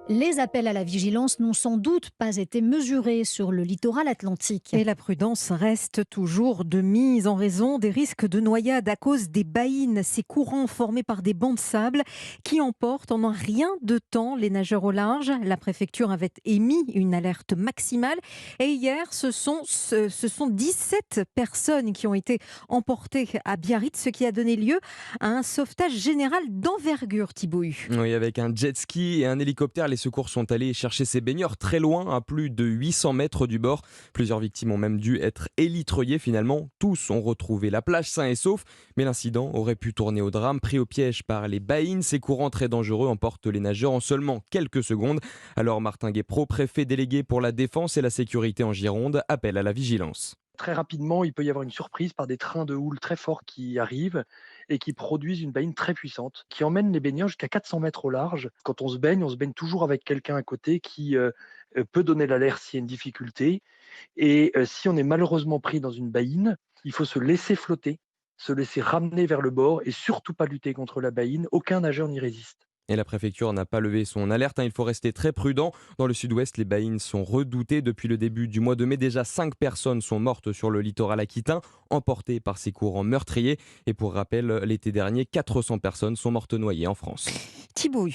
Les appels à la vigilance n'ont sans doute pas été mesurés sur le littoral atlantique. Et la prudence reste toujours de mise en raison des risques de noyade à cause des baïnes, ces courants formés par des bancs de sable qui emportent en un rien de temps les nageurs au large. La préfecture avait émis une alerte maximale et hier, ce sont 17 personnes qui ont été emportées à Biarritz, ce qui a donné lieu à un sauvetage général d'envergure, Thibaut. Oui, avec un jet ski et un hélicoptère, les secours sont allés chercher ces baigneurs très loin, à plus de 800 mètres du bord. Plusieurs victimes ont même dû être élitreillées finalement. Tous ont retrouvé la plage sains et saufs, mais l'incident aurait pu tourner au drame. Pris au piège par les baïnes, ces courants très dangereux emportent les nageurs en seulement quelques secondes. Alors Martin Guépro, préfet délégué pour la défense et la sécurité en Gironde, appelle à la vigilance. Très rapidement, il peut y avoir une surprise par des trains de houle très forts qui arrivent et qui produisent une baigne très puissante, qui emmène les baigneurs jusqu'à 400 mètres au large. Quand on se baigne toujours avec quelqu'un à côté qui peut donner l'alerte s'il y a une difficulté. Et si on est malheureusement pris dans une baïne, il faut se laisser flotter, se laisser ramener vers le bord et surtout pas lutter contre la baïne. Aucun nageur n'y résiste. Et la préfecture n'a pas levé son alerte, il faut rester très prudent. Dans le sud-ouest, les baïnes sont redoutées. Depuis le début du mois de mai, déjà 5 personnes sont mortes sur le littoral aquitain, emportées par ces courants meurtriers. Et pour rappel, l'été dernier, 400 personnes sont mortes noyées en France. Thibaut.